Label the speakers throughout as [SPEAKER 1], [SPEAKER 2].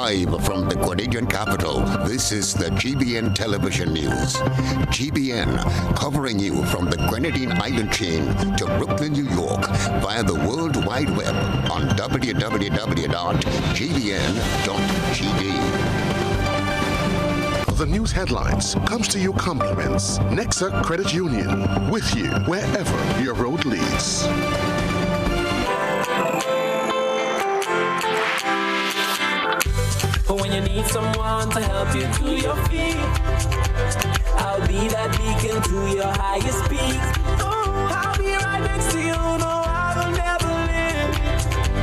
[SPEAKER 1] Live from the Grenadian capital, this is the GBN television news. GBN, covering you from the Grenadine Island chain to Brooklyn, New York, via the World Wide Web on www.gbn.tv.
[SPEAKER 2] The news headlines comes to you compliments Nexa Credit Union, with you wherever your road leads.
[SPEAKER 3] When you need someone to help you to your feet, I'll be that beacon to your highest peak. I'll be right next to you, no, I will never leave.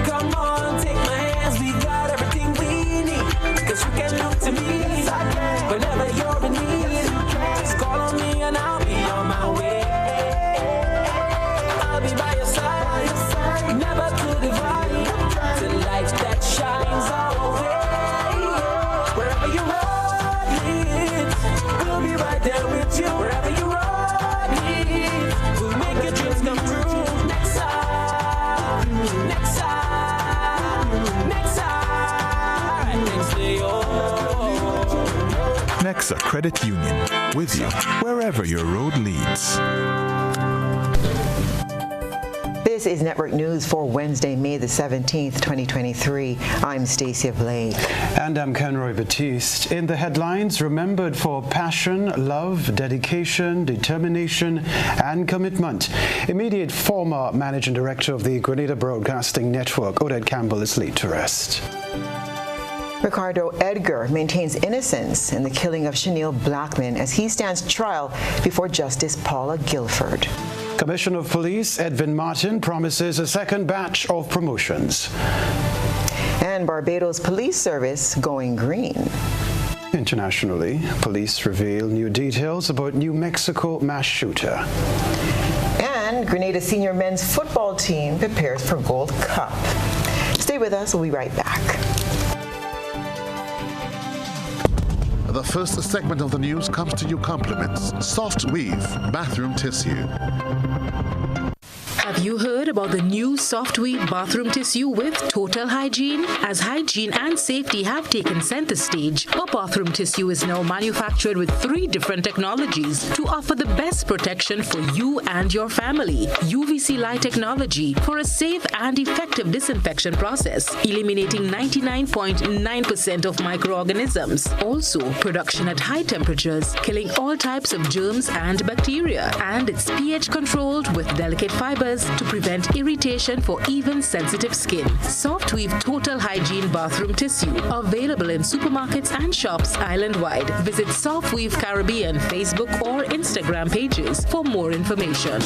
[SPEAKER 3] Come on, take my hands, we got everything we need. Cause you can look to me whenever you're in need. Just call on me and I'll be on my way. I'll be by your side, never to divide. The light that shines our way. Wherever you road leads, we'll be right there with you. Wherever you road leads, we'll make your dreams come true. Nexa, Nexa, Nexa, next to you.
[SPEAKER 4] Nexa Credit Union, with you wherever your road leads.
[SPEAKER 5] This is Network News for Wednesday, May the 17th, 2023. I'm Stasia Blake.
[SPEAKER 6] And I'm Kenroy Baptiste. In the headlines, remembered for passion, love, dedication, determination, and commitment. Immediate former Managing Director of the Grenada Broadcasting Network, Odette Campbell, is laid to rest.
[SPEAKER 5] Ricardo Edgar maintains innocence in the killing of Chanel Blackman as he stands trial before Justice Paula Guilford.
[SPEAKER 6] Commissioner of Police Edwin Martin promises a second batch of promotions.
[SPEAKER 5] And Barbados Police Service going green.
[SPEAKER 6] Internationally, police reveal new details about New Mexico mass shooter.
[SPEAKER 5] And Grenada senior men's football team prepares for Gold Cup. Stay with us, we'll be right back.
[SPEAKER 2] The first segment of the news comes to you compliments Soft Weave Bathroom Tissue.
[SPEAKER 7] Have you heard about the new Soft Weave bathroom tissue with total hygiene? As hygiene and safety have taken center stage, our bathroom tissue is now manufactured with 3 different technologies to offer the best protection for you and your family. UVC light technology for a safe and effective disinfection process, eliminating 99.9% of microorganisms. Also, production at high temperatures, killing all types of germs and bacteria. And it's pH controlled with delicate fibers to prevent irritation for even sensitive skin. Soft Weave Total Hygiene Bathroom Tissue, available in supermarkets and shops island-wide. Visit Soft Weave Caribbean Facebook or Instagram pages for more information.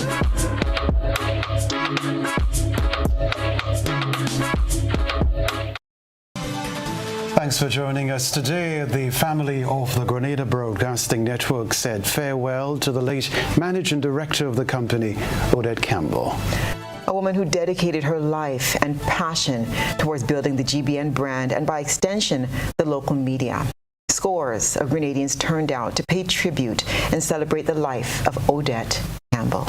[SPEAKER 6] Thanks for joining us today. The family of the Grenada Broadcasting Network said farewell to the late Managing Director of the company, Odette Campbell.
[SPEAKER 5] A woman who dedicated her life and passion towards building the GBN brand and, by extension, the local media. Scores of Grenadians turned out to pay tribute and celebrate the life of Odette Campbell.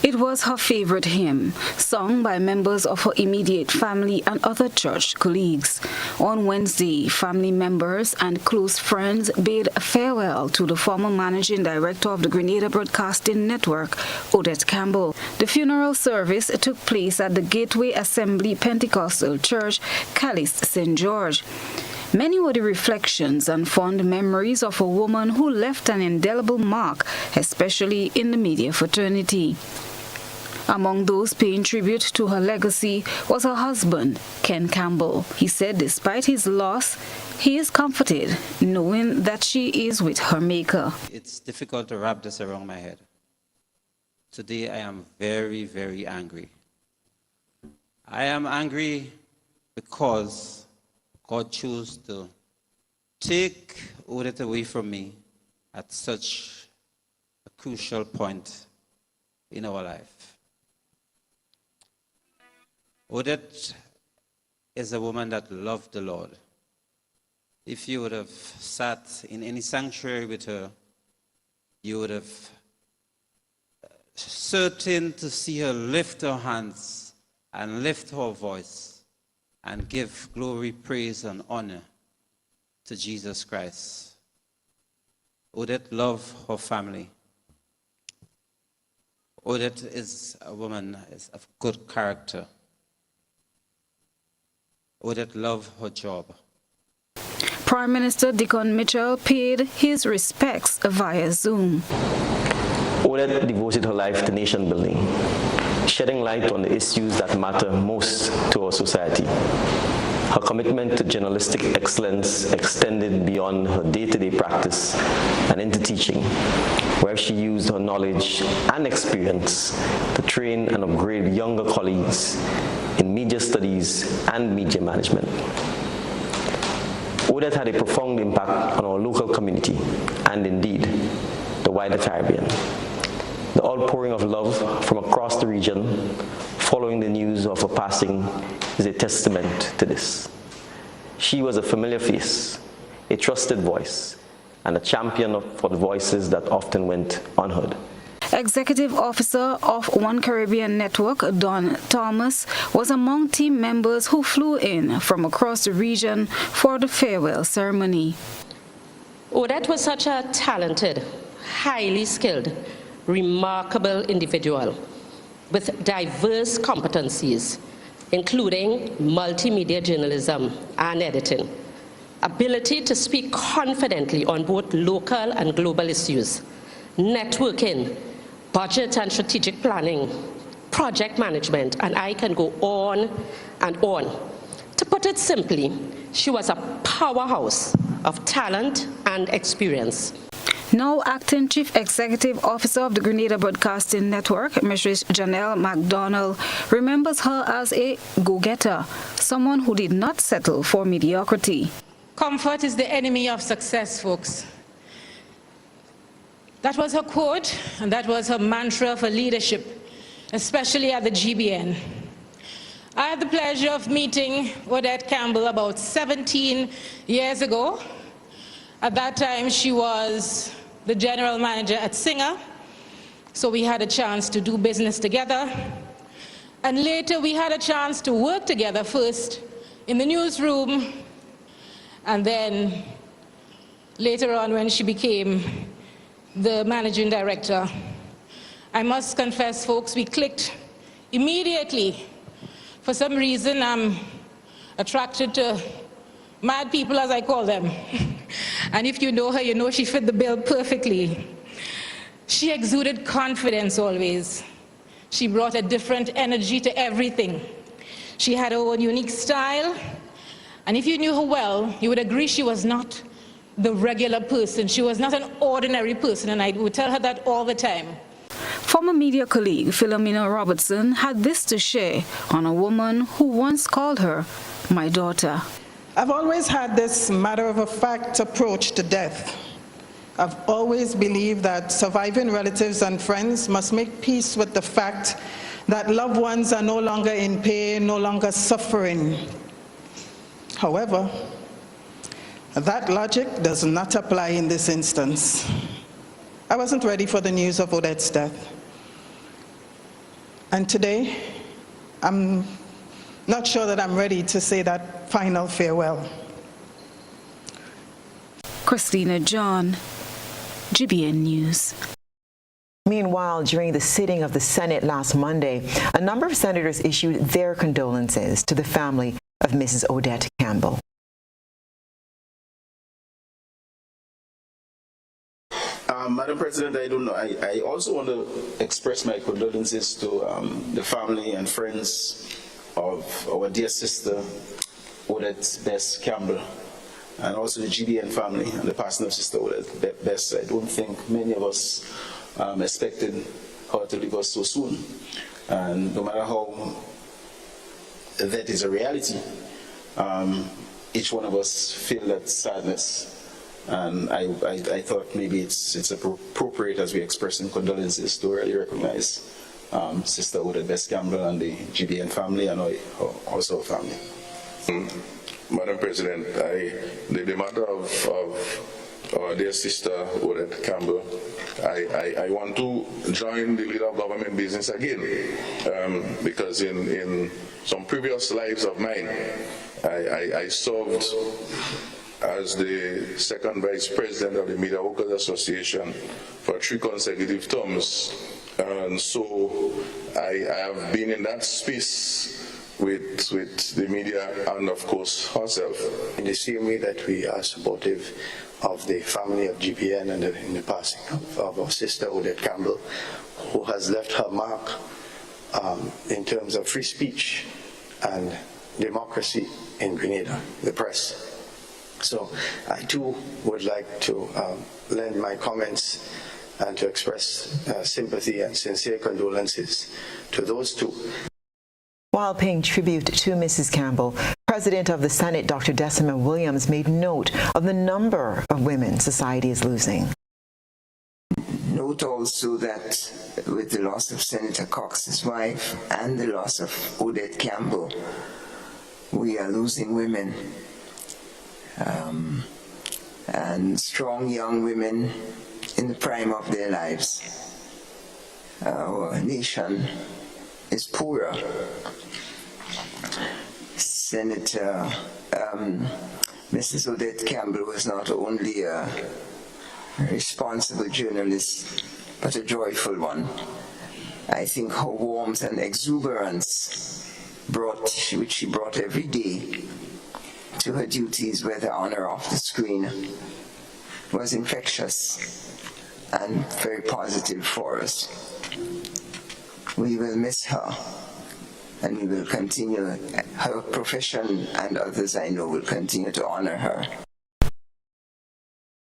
[SPEAKER 8] It was her favorite hymn, sung by members of her immediate family and other church colleagues. On Wednesday, family members and close friends bade farewell to the former managing director of the Grenada Broadcasting Network, Odette Campbell. The funeral service took place at the Gateway Assembly Pentecostal Church, Calais, St. George. Many were the reflections and fond memories of a woman who left an indelible mark, especially in the media fraternity. Among those paying tribute to her legacy was her husband, Ken Campbell. He said despite his loss, he is comforted knowing that she is with her Maker.
[SPEAKER 9] It's difficult to wrap this around my head. Today I am very, very angry. I am angry because God chose to take Odette away from me at such a crucial point in our life. Odette is a woman that loved the Lord. If you would have sat in any sanctuary with her, you would have certain to see her lift her hands and lift her voice and give glory, praise, and honor to Jesus Christ. Odette loved her family. Odette is a woman of good character. Odette loved her job.
[SPEAKER 8] Prime Minister Dickon Mitchell paid his respects via Zoom.
[SPEAKER 10] Odette devoted her life to nation building, shedding light on the issues that matter most to our society. Her commitment to journalistic excellence extended beyond her day-to-day practice and into teaching, where she used her knowledge and experience to train and upgrade younger colleagues in media studies and media management. Odette had a profound impact on our local community and indeed the wider Caribbean. The outpouring of love from across the region following the news of her passing is a testament to this. She was a familiar face, a trusted voice, and a champion for the voices that often went unheard.
[SPEAKER 8] Executive Officer of One Caribbean Network, Don Thomas, was among team members who flew in from across the region for the farewell ceremony.
[SPEAKER 11] Odette was such a talented, highly skilled, remarkable individual with diverse competencies, including multimedia journalism and editing, ability to speak confidently on both local and global issues, networking, budget and strategic planning, project management, and I can go on and on. To put it simply, she was a powerhouse of talent and experience.
[SPEAKER 8] Now acting Chief Executive Officer of the Grenada Broadcasting Network, Mrs. Janelle McDonald, remembers her as a go-getter, someone who did not settle for mediocrity.
[SPEAKER 12] Comfort is the enemy of success, folks. That was her quote, and that was her mantra for leadership, especially at the GBN. I had the pleasure of meeting Odette Campbell about 17 years ago. At that time, she was the general manager at Singer, so we had a chance to do business together. And later, we had a chance to work together, first in the newsroom, and then later on when she became the managing director. I must confess, folks, we clicked immediately. For some reason, I'm attracted to mad people, as I call them. And if you know her, you know she fit the bill perfectly. She exuded confidence always. She brought a different energy to everything. She had her own unique style. And if you knew her well, you would agree she was not the regular person. She was not an ordinary person, and I would tell her that all the time.
[SPEAKER 8] Former media colleague Philomena Robertson had this to share on a woman who once called her my daughter.
[SPEAKER 13] I've always had this matter-of-fact approach to death. I've always believed that surviving relatives and friends must make peace with the fact that loved ones are no longer in pain, no longer suffering. However, that logic does not apply in this instance. I wasn't ready for the news of Odette's death. And today, I'm not sure that I'm ready to say that final farewell.
[SPEAKER 8] Christina John, GBN News.
[SPEAKER 5] Meanwhile, during the sitting of the Senate last Monday, a number of senators issued their condolences to the family of Mrs. Odette Campbell.
[SPEAKER 14] Madam President, I don't know. I also want to express my condolences to the family and friends of our dear sister, Odette Bess Campbell, and also the GBN family and the passing of Sister Odette Bess. I don't think many of us expected her to leave us so soon. And no matter how that is a reality, each one of us feel that sadness. And I thought maybe it's appropriate as we express condolences to really recognize Sister Odette Campbell and the GBN family and also our family.
[SPEAKER 15] Madam President, the matter of our dear sister Odette Campbell, I want to join the leader of government business again, because in some previous lives of mine, I served as the second vice president of the Media Workers Association for 3 consecutive terms, and so I have been in that space with the media and of course herself.
[SPEAKER 16] In the same way that we are supportive of the family of GBN and in the passing of our sister Odette Campbell, who has left her mark in terms of free speech and democracy in Grenada, the press. So I too would like to lend my comments and to express sympathy and sincere condolences to those two.
[SPEAKER 5] While paying tribute to Mrs. Campbell, President of the Senate, Dr. Decima Williams, made note of the number of women society is losing.
[SPEAKER 17] Note also that with the loss of Senator Cox's wife and the loss of Odette Campbell, we are losing women, and strong young women in the prime of their lives. Our nation is poorer. Senator Mrs. Odette Campbell was not only a responsible journalist, but a joyful one. I think her warmth and exuberance which she brought every day to her duties, whether on or off the screen, was infectious and very positive for us. We will miss her, and we will continue. Her profession and others I know will continue to honor her.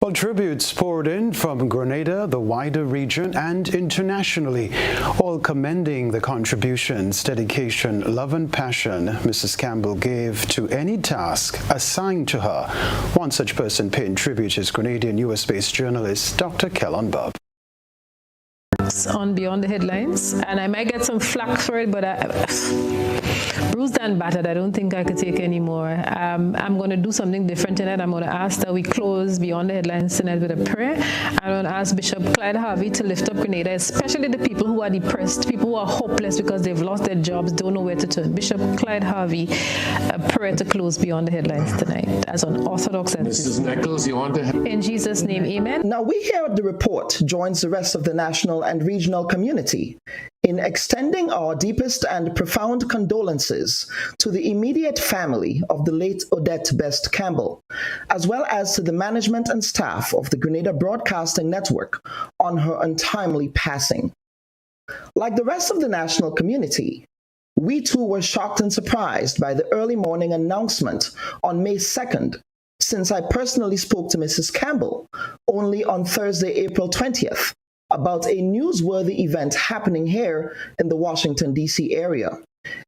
[SPEAKER 6] Well, tributes poured in from Grenada, the wider region, and internationally, all commending the contributions, dedication, love and passion Mrs. Campbell gave to any task assigned to her. One such person paying tribute is Grenadian US-based journalist Dr. Kellon Bob.
[SPEAKER 18] On Beyond the Headlines, and I might get some flack for it, but bruised and battered, I don't think I could take any more. I'm going to do something different tonight. I'm going to ask that we close Beyond the Headlines tonight with a prayer. I'm going to ask Bishop Clyde Harvey to lift up Grenada, especially the people who are depressed, people who are hopeless because they've lost their jobs, don't know where to turn. Bishop Clyde Harvey, a prayer to close Beyond the Headlines tonight as an Orthodox.
[SPEAKER 19] Mrs. Nichols, you want to...
[SPEAKER 18] In Jesus' name, amen.
[SPEAKER 20] Now we here at The Report joins the rest of the national and regional community in extending our deepest and profound condolences to the immediate family of the late Odette Best Campbell, as well as to the management and staff of the Grenada Broadcasting Network on her untimely passing. Like the rest of the national community, we too were shocked and surprised by the early morning announcement on May 2nd, since I personally spoke to Mrs. Campbell only on Thursday, April 20th, about a newsworthy event happening here in the Washington, D.C. area,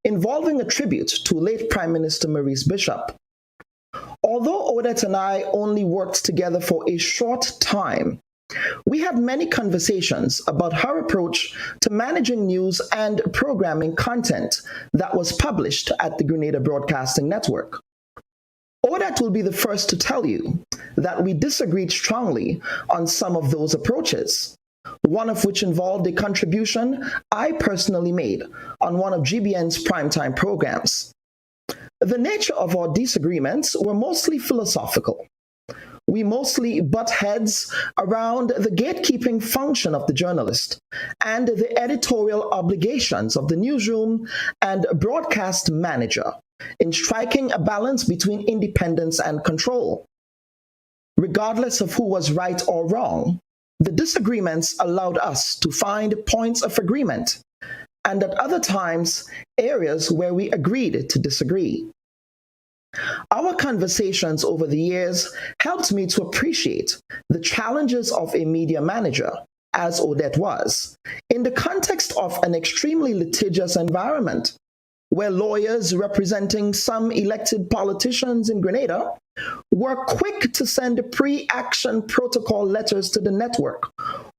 [SPEAKER 20] involving a tribute to late Prime Minister Maurice Bishop. Although Odette and I only worked together for a short time, we had many conversations about her approach to managing news and programming content that was published at the Grenada Broadcasting Network. Odette will be the first to tell you that we disagreed strongly on some of those approaches, one of which involved a contribution I personally made on one of GBN's primetime programs. The nature of our disagreements were mostly philosophical. We mostly butt heads around the gatekeeping function of the journalist and the editorial obligations of the newsroom and broadcast manager in striking a balance between independence and control. Regardless of who was right or wrong, the disagreements allowed us to find points of agreement, and at other times, areas where we agreed to disagree. Our conversations over the years helped me to appreciate the challenges of a media manager, as Odette was, in the context of an extremely litigious environment, where lawyers representing some elected politicians in Grenada were quick to send pre-action protocol letters to the network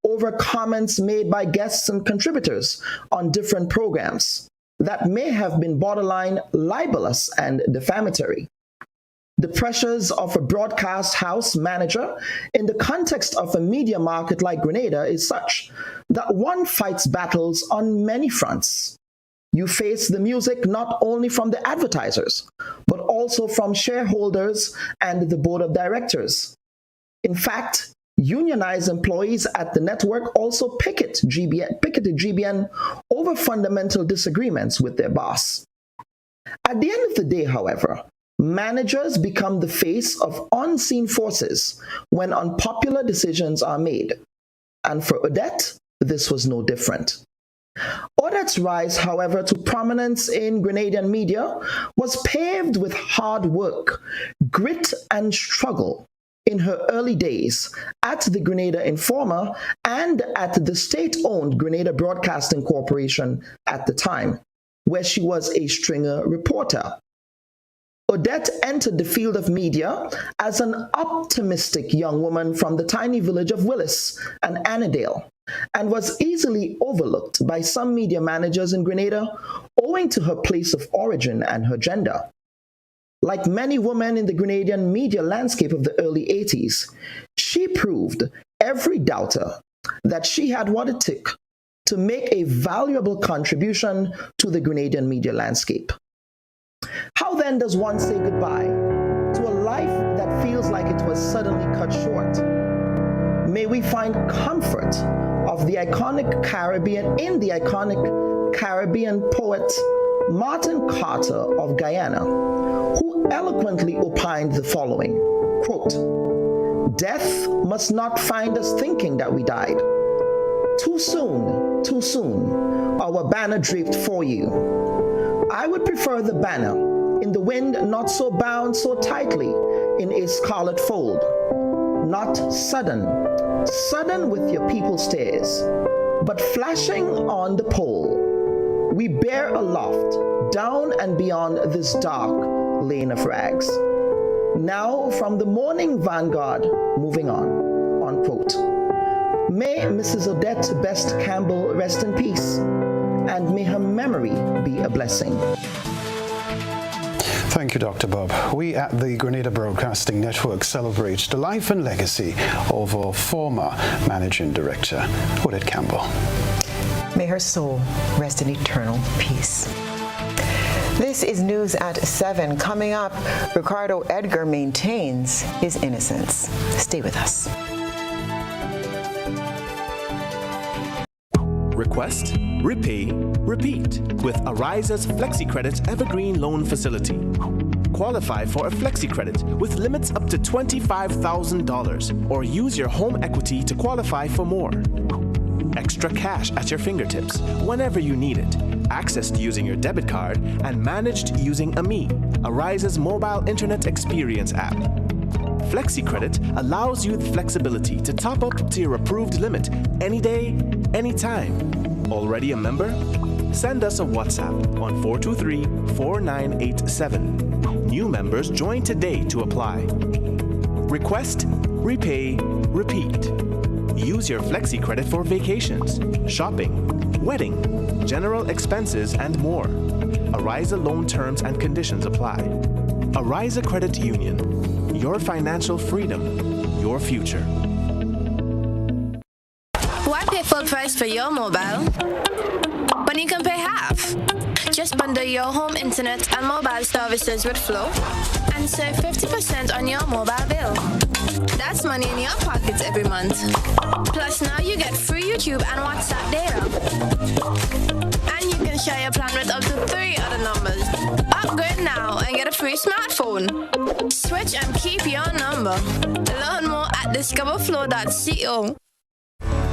[SPEAKER 20] over comments made by guests and contributors on different programs that may have been borderline libelous and defamatory. The pressures of a broadcast house manager in the context of a media market like Grenada is such that one fights battles on many fronts. You face the music not only from the advertisers, but also from shareholders and the board of directors. In fact, unionized employees at the network also picketed GBN over fundamental disagreements with their boss. At the end of the day, however, managers become the face of unseen forces when unpopular decisions are made. And for Odette, this was no different. Odette's rise, however, to prominence in Grenadian media was paved with hard work, grit, and struggle in her early days at the Grenada Informer and at the state-owned Grenada Broadcasting Corporation at the time, where she was a stringer reporter. Odette entered the field of media as an optimistic young woman from the tiny village of Willis and Annandale, and was easily overlooked by some media managers in Grenada owing to her place of origin and her gender. Like many women in the Grenadian media landscape of the early 80s, she proved every doubter that she had what it took to make a valuable contribution to the Grenadian media landscape. How then does one say goodbye to a life that feels like it was suddenly cut short? May we find comfort in the iconic Caribbean poet Martin Carter of Guyana, who eloquently opined the following, quote, "Death must not find us thinking that we died. Too soon, our banner draped for you. I would prefer the banner in the wind, not so bound so tightly in a scarlet fold, not sudden with your people stares, but flashing on the pole. We bear aloft, down and beyond this dark lane of rags. Now from the morning vanguard, moving on," unquote. May Mrs. Odette Best Campbell rest in peace, and may her memory be a blessing.
[SPEAKER 6] Thank you, Dr. Bob. We at the Grenada Broadcasting Network celebrate the life and legacy of our former Managing Director, Odette Campbell.
[SPEAKER 5] May her soul rest in eternal peace. This is News at 7. Coming up, Ricardo Edgar maintains his innocence. Stay with us.
[SPEAKER 19] Request, repay, repeat with Ariza's FlexiCredit Evergreen Loan Facility. Qualify for a FlexiCredit with limits up to $25,000 or use your home equity to qualify for more. Extra cash at your fingertips whenever you need it, accessed using your debit card, and managed using AMI, Ariza's mobile internet experience app. FlexiCredit allows you the flexibility to top up to your approved limit any day, anytime. Already a member? Send us a WhatsApp on 423-4987. New members join today to apply. Request, repay, repeat. Use your FlexiCredit for vacations, shopping, wedding, general expenses, and more. Ariza loan terms and conditions apply. Ariza Credit Union. Your financial freedom, your future.
[SPEAKER 21] Why pay full price for your mobile when you can pay half? Just bundle your home internet and mobile services with Flow and save 50% on your mobile bill. That's money in your pockets every month. Plus now you get free YouTube and WhatsApp data. And you can share your plan with up to 3 other numbers. Upgrade now and get a free smartphone. Switch and keep your number. Learn more at discoverflow.co.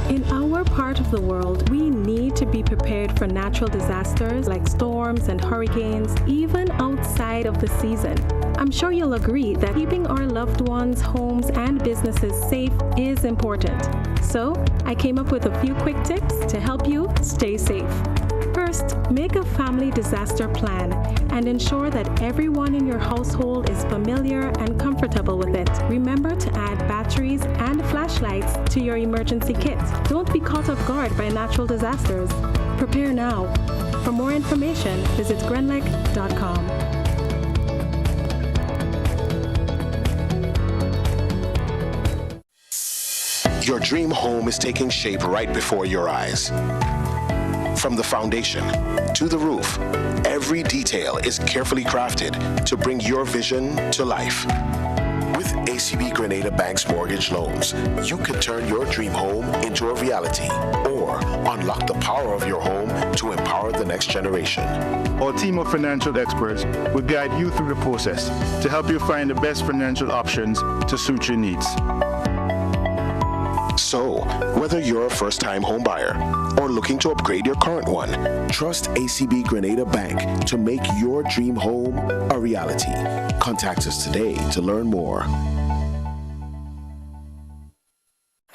[SPEAKER 22] In our part of the world, we need to be prepared for natural disasters like storms and hurricanes, even outside of the season. I'm sure you'll agree that keeping our loved ones, homes, and businesses safe is important. So, I came up with a few quick tips to help you stay safe. First, make a family disaster plan and ensure that everyone in your household is familiar and comfortable with it. Remember to add batteries and flashlights to your emergency kit. Don't be caught off guard by natural disasters. Prepare now. For more information, visit grenlec.com.
[SPEAKER 1] Your dream home is taking shape right before your eyes. From the foundation to the roof, every detail is carefully crafted to bring your vision to life. With ACB Grenada Bank's mortgage loans, you can turn your dream home into a reality or unlock the power of your home to empower the next generation.
[SPEAKER 3] Our team of financial experts will guide you through the process to help you find the best financial options to suit your needs.
[SPEAKER 1] So, whether you're a first-time home buyer or looking to upgrade your current one, trust ACB Grenada Bank to make your dream home a reality. Contact us today to learn more.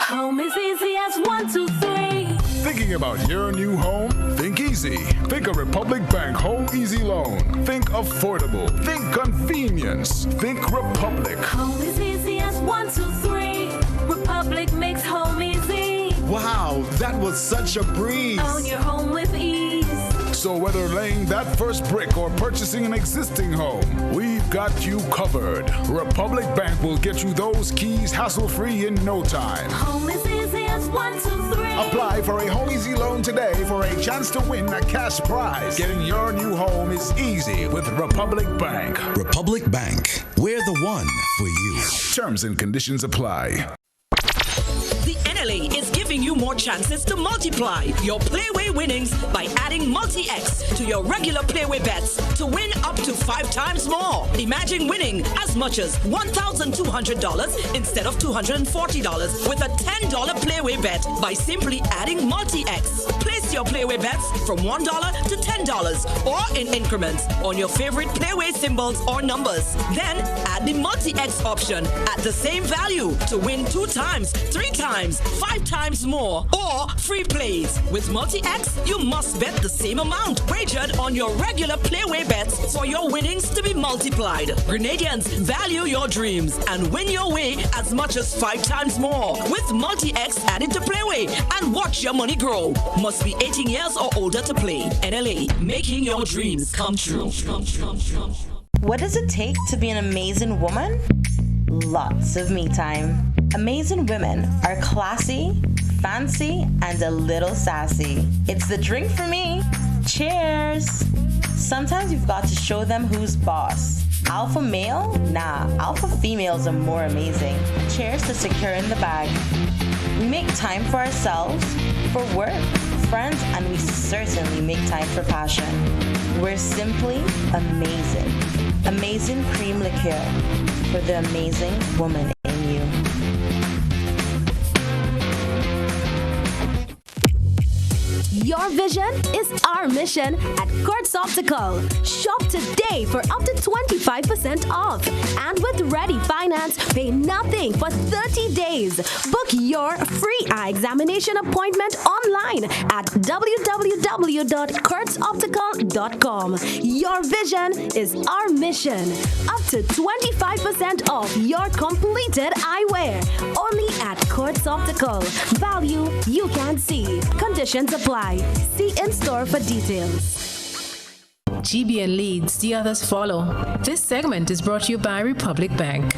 [SPEAKER 23] Home is easy as 1, 2, 3.
[SPEAKER 4] Thinking about your new home? Think easy. Think a Republic Bank Home Easy Loan. Think affordable. Think convenience. Think Republic.
[SPEAKER 23] Home is easy as 1, 2, 3. Republic makes home easy.
[SPEAKER 4] Wow, that was such a breeze.
[SPEAKER 23] Own your home with ease.
[SPEAKER 4] So whether laying that first brick or purchasing an existing home, we've got you covered. Republic Bank will get you those keys hassle-free in no time.
[SPEAKER 23] Home is easy as 1, 2, 3.
[SPEAKER 4] Apply for a Home Easy Loan today for a chance to win a cash prize. Getting your new home is easy with Republic Bank.
[SPEAKER 24] Republic Bank, we're the one for you.
[SPEAKER 4] Terms and conditions apply.
[SPEAKER 25] The NLA is giving you more chances to multiply your Playway winnings by adding Multi-X to your regular Playway bets to win up to 5 times more. Imagine winning as much as $1,200 instead of $240 with a $10 Playway bet by simply adding Multi-X. Place your Playway bets from $1 to $10 or in increments on your favorite Playway symbols or numbers. Then add the Multi-X option at the same value to win 2 times, 3 times, 5 times more, or free plays. With Multi-X, you must bet the same amount wagered on your regular Playway bets for your winnings to be multiplied. Grenadians, value your dreams and win your way as much as 5 times more. With Multi-X added to Playway and watch your money grow. Must be 18 years or older to play. NLA, making your dreams come true.
[SPEAKER 26] What does it take to be an amazing woman? Lots of me time. Amazing women are classy, fancy, and a little sassy. It's the drink for me. Cheers. Sometimes you've got to show them who's boss. Alpha male? Nah, alpha females are more amazing. Cheers to securing the bag. We make time for ourselves, for work, friends, and we certainly make time for passion. We're simply amazing. Amazing cream liqueur for the amazing woman in you.
[SPEAKER 27] Your vision is our mission at Kurtz Optical. Shop today for up to 25% off. And with Ready Finance, pay nothing for 30 days. Book your free eye examination appointment online at www.kurtzoptical.com. Your vision is our mission. Up to 25% off your completed eyewear. Only at Kurtz Optical. Value you can see. Conditions apply. See in store for details.
[SPEAKER 18] GBN leads, the others follow. This segment is brought to you by Republic Bank.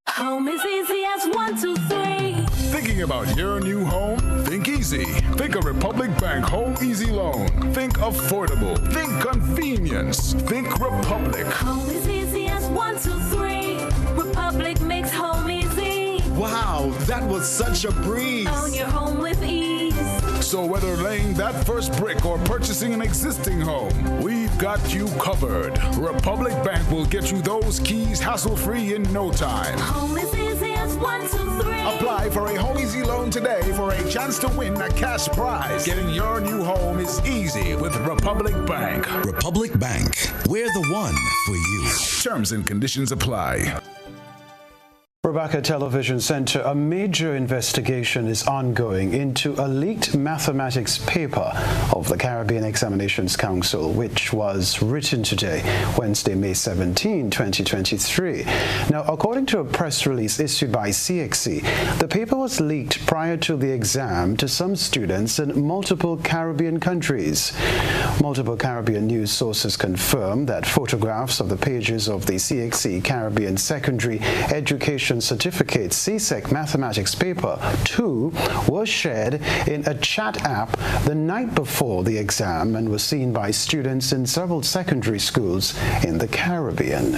[SPEAKER 23] Home is easy as 1, 2, 3.
[SPEAKER 4] Thinking about your new home? Think easy. Think a Republic Bank Home Easy Loan. Think affordable. Think convenience. Think Republic.
[SPEAKER 23] Home is easy as 1, 2, 3. Republic makes home easy.
[SPEAKER 4] Wow, that was such a breeze.
[SPEAKER 23] Own your home with ease.
[SPEAKER 4] So whether laying that first brick or purchasing an existing home, we've got you covered. Republic Bank will get you those keys hassle-free in no time.
[SPEAKER 23] Home is easy as 1, 2, 3.
[SPEAKER 4] Apply for a Home Easy Loan today for a chance to win a cash prize. Getting your new home is easy with Republic Bank.
[SPEAKER 24] Republic Bank, we're the one for you.
[SPEAKER 4] Terms and conditions apply.
[SPEAKER 6] Rebecca Television Center, a major investigation is ongoing into a leaked mathematics paper of the Caribbean Examinations Council, which was written today, Wednesday, May 17, 2023. Now, according to a press release issued by CXC, the paper was leaked prior to the exam to some students in multiple Caribbean countries. Multiple Caribbean news sources confirm that photographs of the pages of the CXC Caribbean Secondary Education Certificate CSEC Mathematics Paper 2 were shared in a chat app the night before the exam and were seen by students in several secondary schools in the Caribbean.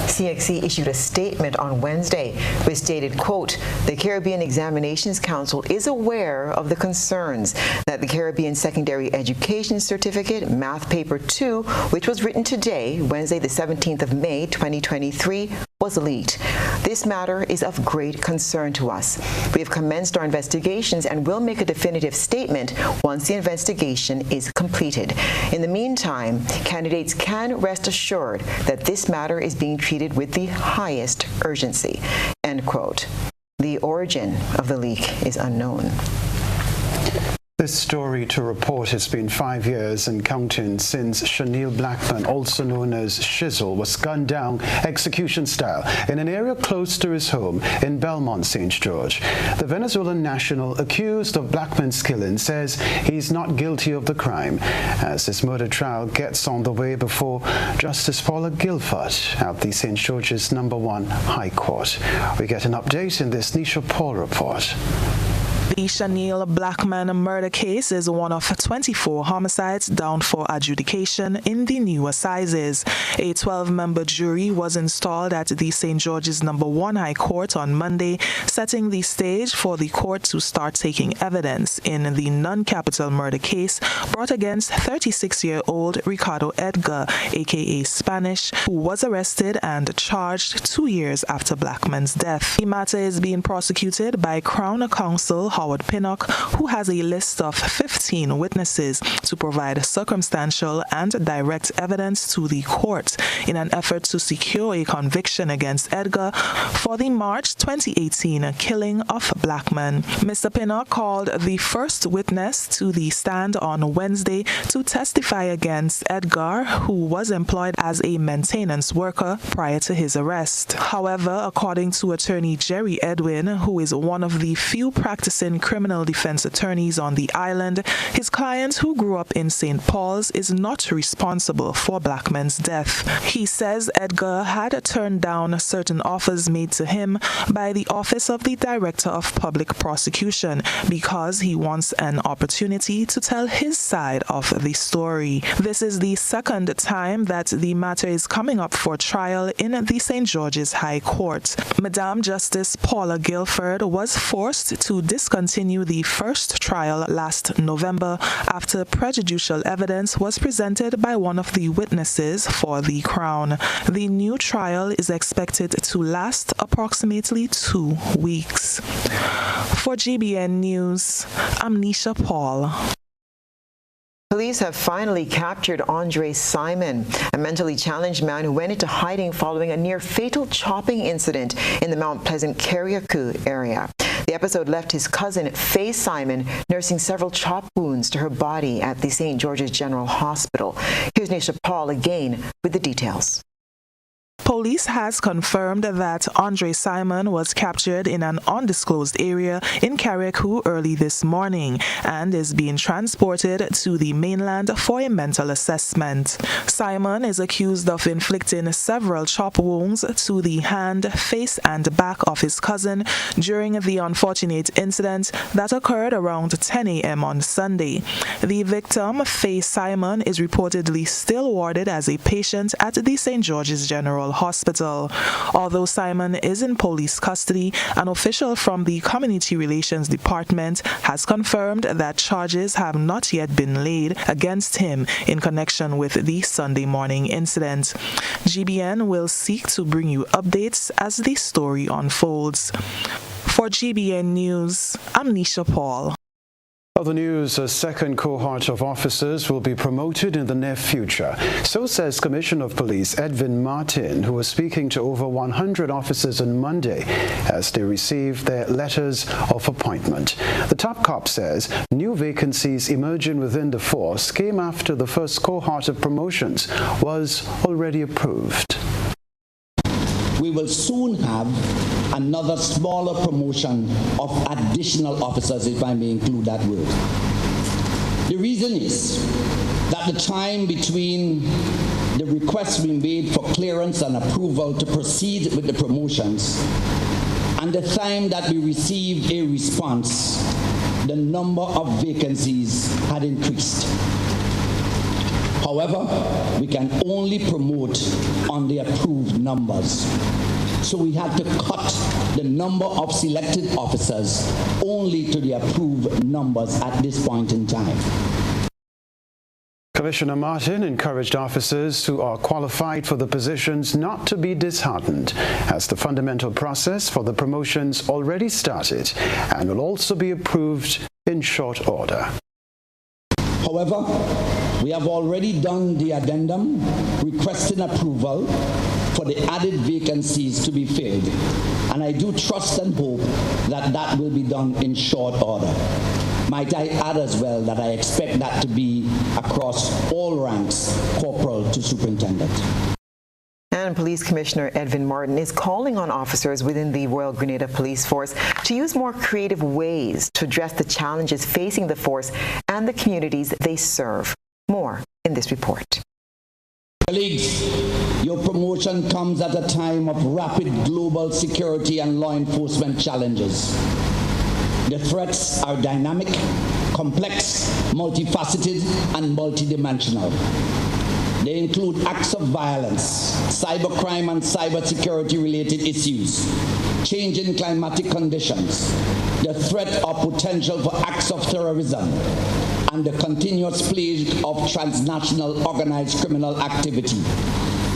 [SPEAKER 5] CXC issued a statement on Wednesday which stated, quote, "The Caribbean Examinations Council is aware of the concerns that the Caribbean Secondary Education Certificate Math Paper 2, which was written today, Wednesday the 17th of May, 2023, was leaked. This matter is of great concern to us. We have commenced our investigations and will make a definitive statement once the investigation is completed. In the meantime, candidates can rest assured that this matter is being treated with the highest urgency." End quote. The origin of the leak is unknown.
[SPEAKER 6] This story to report has been 5 years and counting since Chanel Blackman, also known as Shizzle, was gunned down execution style in an area close to his home in Belmont, St. George. The Venezuelan national accused of Blackman's killing says he's not guilty of the crime as his murder trial gets on the way before Justice Paula Guilford at the St. George's #1 High Court. We get an update in this Nisha Paul report.
[SPEAKER 2] The Chanel Blackman murder case is one of 24 homicides down for adjudication in the new assizes. A 12-member jury was installed at the St. George's #1 High Court on Monday, setting the stage for the court to start taking evidence in the non-capital murder case brought against 36-year-old Ricardo Edgar, aka Spanish, who was arrested and charged 2 years after Blackman's death. The matter is being prosecuted by Crown Counsel Howard Pinnock, who has a list of 15 witnesses to provide circumstantial and direct evidence to the court in an effort to secure a conviction against Edgar for the March 2018 killing of Blackman. Mr. Pinnock called the first witness to the stand on Wednesday to testify against Edgar, who was employed as a maintenance worker prior to his arrest. However, according to attorney Jerry Edwin, who is one of the few practicing criminal defense attorneys on the island, his client, who grew up in St. Paul's, is not responsible for Blackman's death. He says Edgar had turned down certain offers made to him by the Office of the Director of Public Prosecution because he wants an opportunity to tell his side of the story. This is the second time that the matter is coming up for trial in the St. George's High Court. Madame Justice Paula Guilford was forced to discontinue the first trial last November after prejudicial evidence was presented by one of the witnesses for the Crown. The new trial is expected to last approximately 2 weeks. For GBN News, I'm Nisha Paul.
[SPEAKER 5] Police have finally captured Andre Simon, a mentally challenged man who went into hiding following a near-fatal chopping incident in the Mount Pleasant Carriacou area. The episode left his cousin, Faye Simon, nursing several chop wounds to her body at the St. George's General Hospital. Here's Nisha Paul again with the details.
[SPEAKER 2] Police has confirmed that Andre Simon was captured in an undisclosed area in Carriacou early this morning and is being transported to the mainland for a mental assessment. Simon is accused of inflicting several chop wounds to the hand, face, and back of his cousin during the unfortunate incident that occurred around 10 a.m. on Sunday. The victim, Faye Simon, is reportedly still warded as a patient at the St. George's General Hospital. Although Simon is in police custody, an official from the Community Relations Department has confirmed that charges have not yet been laid against him in connection with the Sunday morning incident. GBN will seek to bring you updates as the story unfolds. For GBN News, I'm Nisha Paul.
[SPEAKER 6] Other news, a second cohort of officers will be promoted in the near future. So says Commissioner of Police Edwin Martin, who was speaking to over 100 officers on Monday as they received their letters of appointment. The top cop says new vacancies emerging within the force came after the first cohort of promotions was already approved.
[SPEAKER 7] We will soon have another smaller promotion of additional officers, if I may include that word. The reason is that the time between the request we made for clearance and approval to proceed with the promotions and the time that we received a response, the number of vacancies had increased. However, we can only promote on the approved numbers. So we had to cut the number of selected officers only to the approved numbers at this point in time.
[SPEAKER 6] Commissioner Martin encouraged officers who are qualified for the positions not to be disheartened, as the fundamental process for the promotions already started and will also be approved in short order.
[SPEAKER 7] However, we have already done the addendum requesting approval for the added vacancies to be filled, and I do trust and hope that that will be done in short order. Might I add as well that I expect that to be across all ranks, corporal to superintendent.
[SPEAKER 5] And Police Commissioner Edwin Martin is calling on officers within the Royal Grenada Police Force to use more creative ways to address the challenges facing the force and the communities they serve. More in this report.
[SPEAKER 7] Colleagues, your promotion comes at a time of rapid global security and law enforcement challenges. The threats are dynamic, complex, multifaceted, and multidimensional. They include acts of violence, cybercrime and cybersecurity-related issues, changing climatic conditions, the threat or potential for acts of terrorism, and the continuous plague of transnational organized criminal activity,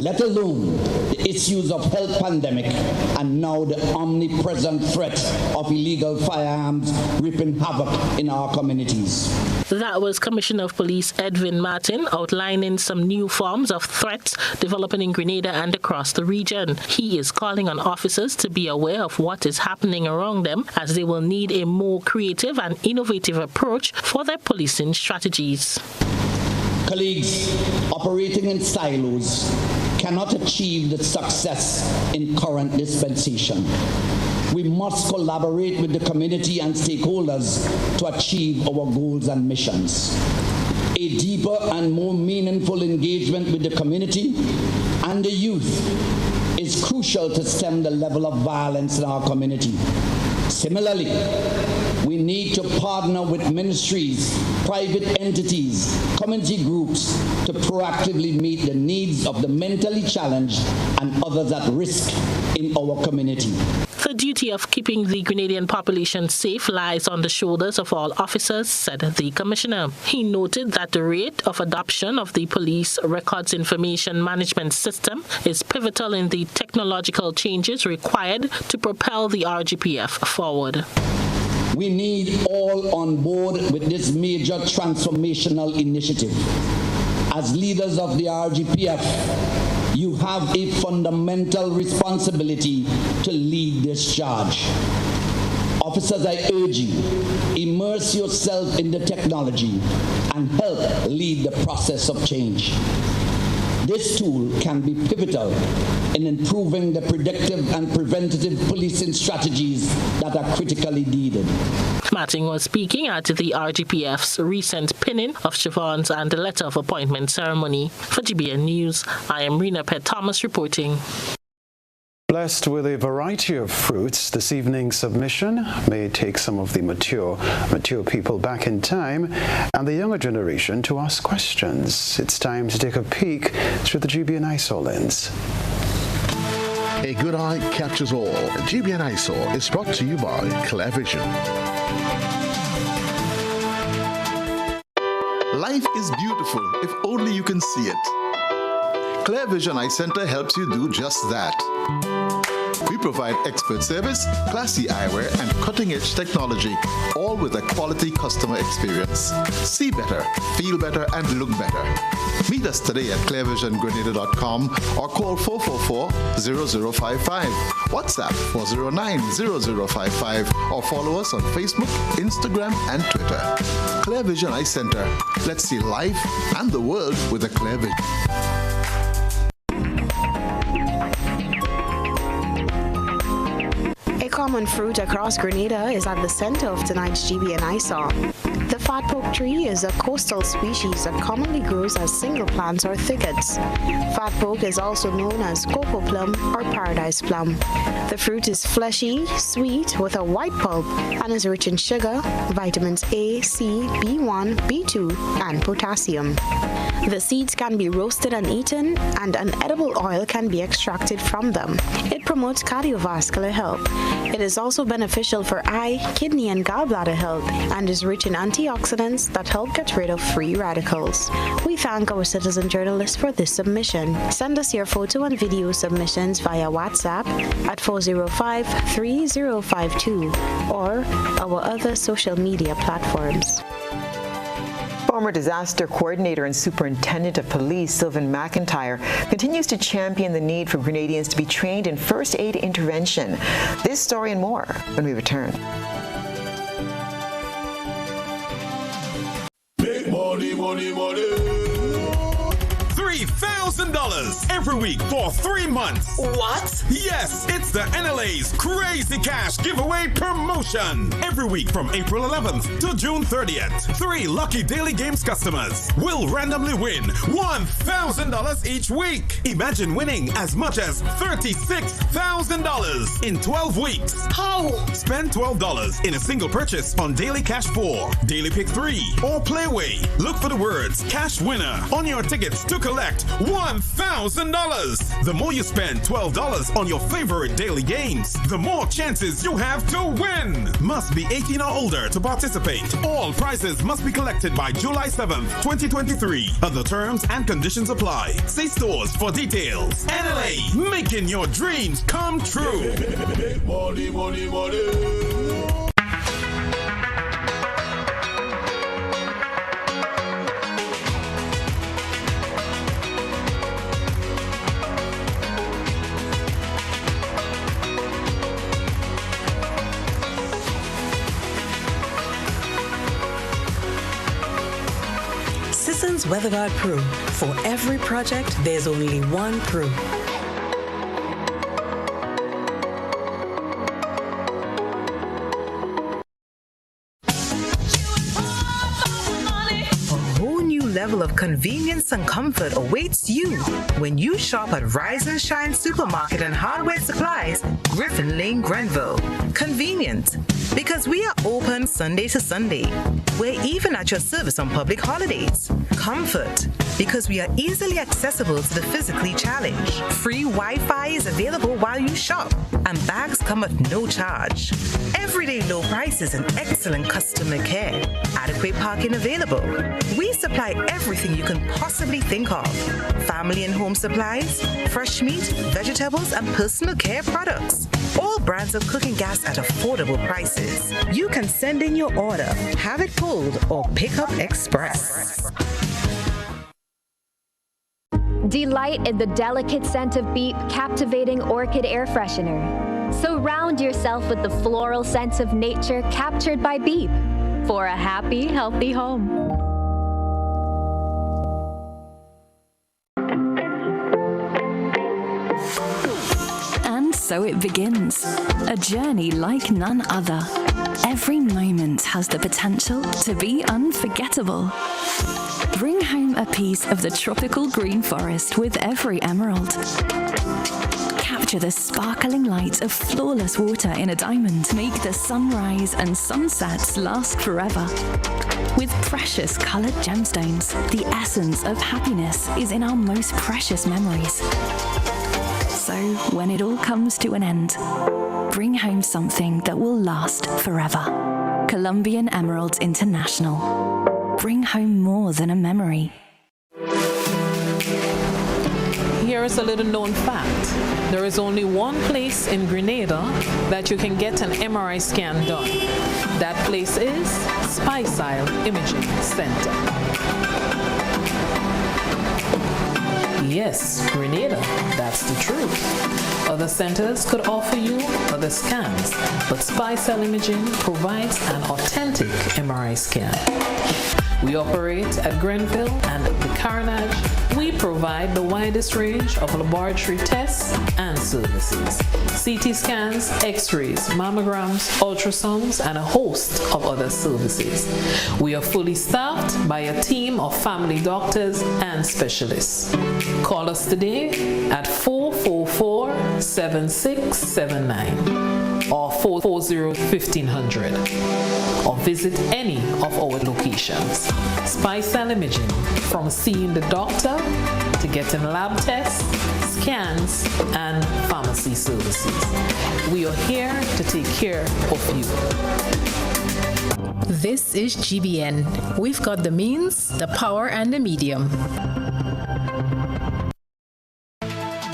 [SPEAKER 7] let alone the issues of health pandemic and now the omnipresent threat of illegal firearms reaping havoc in our communities.
[SPEAKER 8] That was Commissioner of Police Edwin Martin outlining some new forms of threats developing in Grenada and across the region. He is calling on officers to be aware of what is happening around them, as they will need a more creative and innovative approach for their policing strategies.
[SPEAKER 7] Colleagues, operating in silos cannot achieve the success in current dispensation. We must collaborate with the community and stakeholders to achieve our goals and missions. A deeper and more meaningful engagement with the community and the youth is crucial to stem the level of violence in our community. Similarly, we need to partner with ministries, private entities, community groups to proactively meet the needs of the mentally challenged and others at risk in our community.
[SPEAKER 8] The duty of keeping the Grenadian population safe lies on the shoulders of all officers, said the Commissioner. He noted that the rate of adoption of the Police Records Information Management System is pivotal in the technological changes required to propel the RGPF forward.
[SPEAKER 7] We need all on board with this major transformational initiative. As leaders of the RGPF, you have a fundamental responsibility to lead this charge. Officers, I urge you, immerse yourself in the technology and help lead the process of change. This tool can be pivotal in improving the predictive and preventative policing strategies that are critically needed.
[SPEAKER 8] Martin was speaking at the RGPF's recent pinning of chiffons and the letter of appointment ceremony. For GBN News, I am Rena Pett-Thomas reporting.
[SPEAKER 6] Blessed with a variety of fruits, this evening's submission may take some of the mature people back in time and the younger generation to ask questions. It's time to take a peek through the GBN ISOR lens.
[SPEAKER 9] A good eye captures all. GBN ISOR is brought to you by Clear Vision.
[SPEAKER 10] Life is beautiful if only you can see it. Clear Vision Eye Center helps you do just that. We provide expert service, classy eyewear, and cutting-edge technology, all with a quality customer experience. See better, feel better, and look better. Meet us today at clearvisiongrenada.com or call 444-0055, WhatsApp 409-0055, or follow us on Facebook, Instagram, and Twitter. Clear Vision Eye Center. Let's see life and the world with a clear vision.
[SPEAKER 11] A common fruit across Grenada is at the center of tonight's GBN ISO. The fat poke tree is a coastal species that commonly grows as single plants or thickets. Fat poke is also known as cocoa plum or paradise plum. The fruit is fleshy, sweet, with a white pulp and is rich in sugar, vitamins A, C, B1, B2, and potassium. The seeds can be roasted and eaten, and an edible oil can be extracted from them. It promotes cardiovascular health. It is also beneficial for eye, kidney, and gallbladder health, and is rich in antioxidants that help get rid of free radicals. We thank our citizen journalists for this submission. Send us your photo and video submissions via WhatsApp at 405-3052 or our other social media platforms.
[SPEAKER 5] Former disaster coordinator and superintendent of police Sylvan McIntyre continues to champion the need for Grenadians to be trained in first aid intervention. This story and more when we return.
[SPEAKER 12] Big money, money, money. $3,000 every week for 3 months.
[SPEAKER 25] What?
[SPEAKER 12] Yes, it's the NLA's Crazy Cash Giveaway Promotion. Every week from April 11th to June 30th, 3 lucky Daily Games customers will randomly win $1,000 each week. Imagine winning as much as $36,000 in 12 weeks.
[SPEAKER 25] How?
[SPEAKER 12] Spend $12 in a single purchase on Daily Cash 4, Daily Pick 3, or Playway. Look for the words Cash Winner on your tickets to collect $1,000. The more you spend $12 on your favorite daily games, the more chances you have to win. Must be 18 or older to participate. All prizes must be collected by July 7th, 2023. Other terms and conditions apply. See stores for details. NLA, making your dreams come true. Money, money, money.
[SPEAKER 25] WeatherGuard Pro. For every project, there's only one Pro. Level of convenience and comfort awaits you when you shop at Rise and Shine Supermarket and Hardware Supplies, Griffin Lane, Grenville. Convenient, because we are open Sunday to Sunday. We're even at your service on public holidays. Comfort, because we are easily accessible to the physically challenged. Free Wi-Fi is available while you shop, and bags come at no charge. Everyday low prices and excellent customer care. Adequate parking available. We supply everything you can possibly think of. Family and home supplies, fresh meat, vegetables, and personal care products. All brands of cooking gas at affordable prices. You can send in your order, have it pulled, or pick up express.
[SPEAKER 13] Delight in the delicate scent of Beep Captivating Orchid Air Freshener. Surround yourself with the floral scents of nature captured by Beep for a happy, healthy home.
[SPEAKER 14] And so it begins, a journey like none other. Every moment has the potential to be unforgettable. Bring home a piece of the tropical green forest with every emerald. Capture the sparkling light of flawless water in a diamond. Make the sunrise and sunsets last forever. With precious colored gemstones, the essence of happiness is in our most precious memories. So when it all comes to an end, bring home something that will last forever. Colombian Emeralds International. Bring home more than a memory.
[SPEAKER 2] Here
[SPEAKER 18] Here's a little known fact. There is only one place in Grenada that you can get an MRI scan done. That place is Stasia Imaging Center. Yes, Grenada, that's the truth. Other centers could offer you other scans, but Stasia Imaging provides an authentic MRI scan. We operate at Grenville and the Carnage. We provide the widest range of laboratory tests and services. CT scans, x-rays, mammograms, ultrasounds, and a host of other services. We are fully staffed by a team of family doctors and specialists. Call us today at 444-7679 or 440-1500 or visit any of our locations. Stasia Imaging, from seeing the doctor to getting lab tests, scans, and pharmacy services. We are here to take care of you.
[SPEAKER 15] This is GBN. We've got the means, the power, and the medium.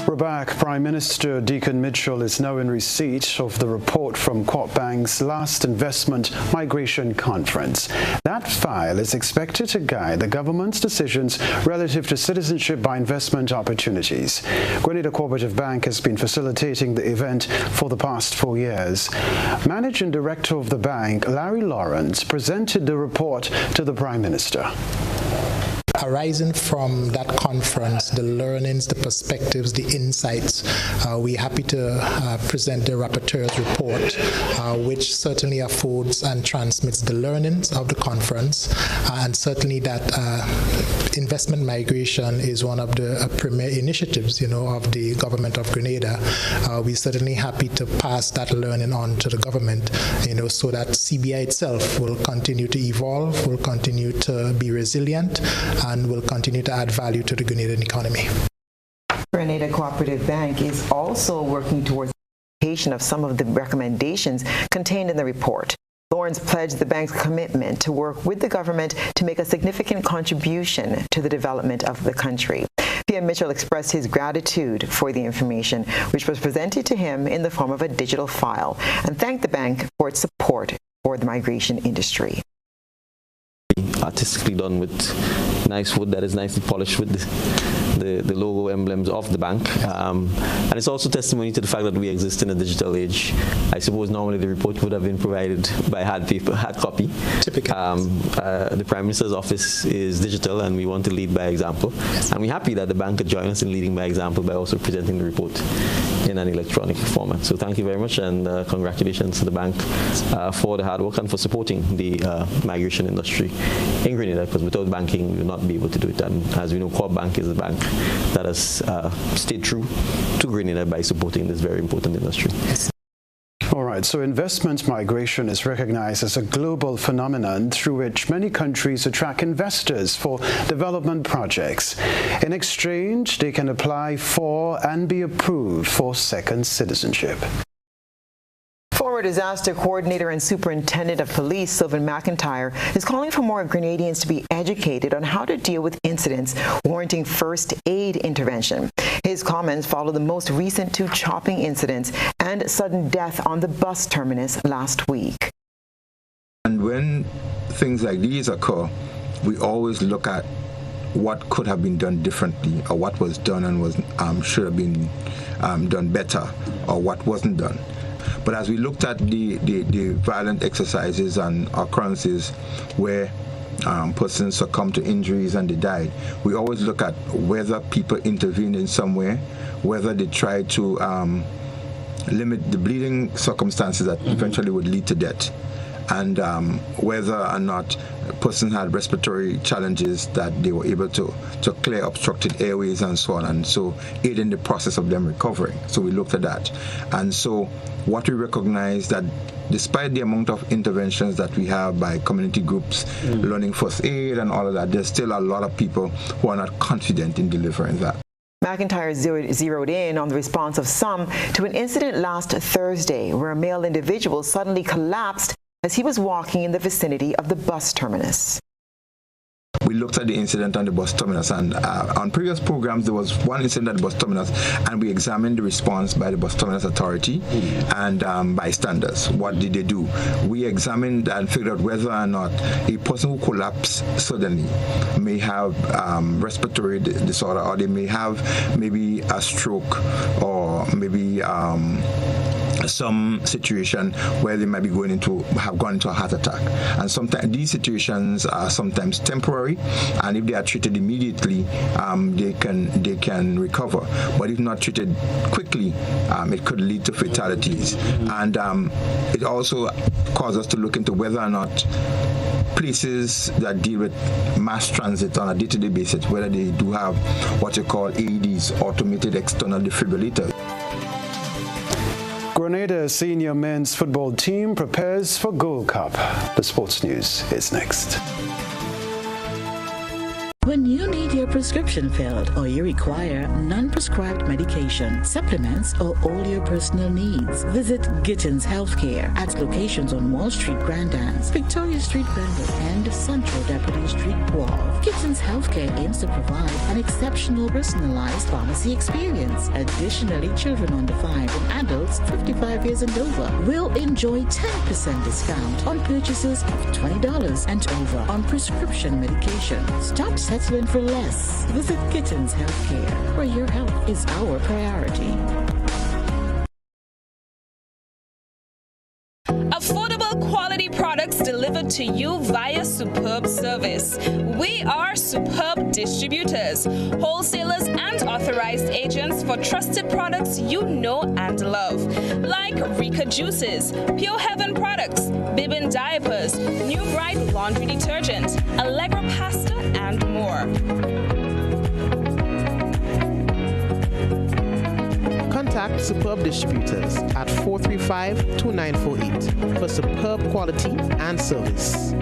[SPEAKER 6] We're back. Prime Minister Deacon Mitchell is now in receipt of the report from Corp Bank's last investment migration conference. That file is expected to guide the government's decisions relative to citizenship by investment opportunities. Grenada Cooperative Bank has been facilitating the event for the past 4 years. Managing Director of the bank, Larry Lawrence, presented the report to the Prime Minister.
[SPEAKER 16] Arising from that conference, the learnings, the perspectives, the insights, we're happy to present the rapporteur's report, which certainly affords and transmits the learnings of the conference, and certainly that investment migration is one of the premier initiatives, of the government of Grenada. We're certainly happy to pass that learning on to the government, so that CBI itself will continue to evolve, will continue to be resilient, and will continue to add value to the Grenadian economy.
[SPEAKER 5] Grenada Cooperative Bank is also working towards the implementation of some of the recommendations contained in the report. Lawrence pledged the bank's commitment to work with the government to make a significant contribution to the development of the country. PM Mitchell expressed his gratitude for the information, which was presented to him in the form of a digital file, and thanked the bank for its support for the migration industry.
[SPEAKER 17] Artistically done with nice wood that is nicely polished with the logo emblems of the bank, and it's also testimony to the fact that we exist in a digital age. I suppose normally the report would have been provided by hard copy. Typical. The Prime Minister's office is digital, and we want to lead by example. Yes. And we're happy that the bank could join us in leading by example by also presenting the report in an electronic format. So thank you very much, and congratulations to the bank for the hard work and for supporting the migration industry in Grenada, because without banking we will not be able to do it. And as we know, Corp Bank is a bank that has stayed true to Grenada by supporting this very important industry.
[SPEAKER 6] All right, so investment migration is recognized as a global phenomenon through which many countries attract investors for development projects. In exchange, they can apply for and be approved for second citizenship.
[SPEAKER 5] Former disaster coordinator and superintendent of police, Sylvan McIntyre, is calling for more Grenadians to be educated on how to deal with incidents warranting first aid intervention. His comments follow the most recent 2 chopping incidents and sudden death on the bus terminus last week.
[SPEAKER 19] And when things like these occur, we always look at what could have been done differently, or what was done and was should have been done better, or what wasn't done. But as we looked at the violent exercises and occurrences where persons succumbed to injuries and they died, we always look at whether people intervened in some way, whether they tried to limit the bleeding circumstances that eventually would lead to death, and whether or not a person had respiratory challenges that they were able to clear obstructed airways and so on, and so aid in the process of them recovering. So we looked at that. And so what we recognize that despite the amount of interventions that we have by community groups, learning first aid and all of that, there's still a lot of people who are not confident in delivering that.
[SPEAKER 5] McIntyre zeroed in on the response of some to an incident last Thursday where a male individual suddenly collapsed as he was walking in the vicinity of the bus terminus.
[SPEAKER 19] we looked at the incident on the bus terminus, and on previous programs there was one incident at the bus terminus, and we examined the response by the bus terminus authority and bystanders. What did they do? We examined and figured out whether or not a person who collapsed suddenly may have respiratory disorder, or they may have maybe a stroke, or maybe some situation where they might be have gone into a heart attack. And sometimes these situations are sometimes temporary, and if they are treated immediately, they can recover. But if not treated quickly, it could lead to fatalities. And it also causes us to look into whether or not places that deal with mass transit on a day-to-day basis, whether they do have what you call AEDs, automated external defibrillators.
[SPEAKER 6] Grenada senior men's football team prepares for Gold Cup. The sports news is next.
[SPEAKER 1] When you need your prescription filled or you require non-prescribed medication, supplements, or all your personal needs, visit Gittins Healthcare at locations on Wall Street, Grand Anse, Victoria Street, Brandon, and Central Deputy Street, Wharf. Gittins Healthcare aims to provide an exceptional personalized pharmacy experience. Additionally, children under 5 and adults 55 years and over will enjoy 10% discount on purchases of $20 and over on prescription medication. Stop settling for less. Visit Gittins Healthcare, where your health is our priority.
[SPEAKER 3] Affordable quality products delivered to you via Superb Service. We are Superb Distributors, wholesalers and authorized agents for trusted products you know and love, like Rika Juices, Pure Heaven products, Bibin diapers, New Bright laundry detergent, Allegra pasta, and more.
[SPEAKER 20] Contact Superb Distributors at 435-2948 for superb quality and service.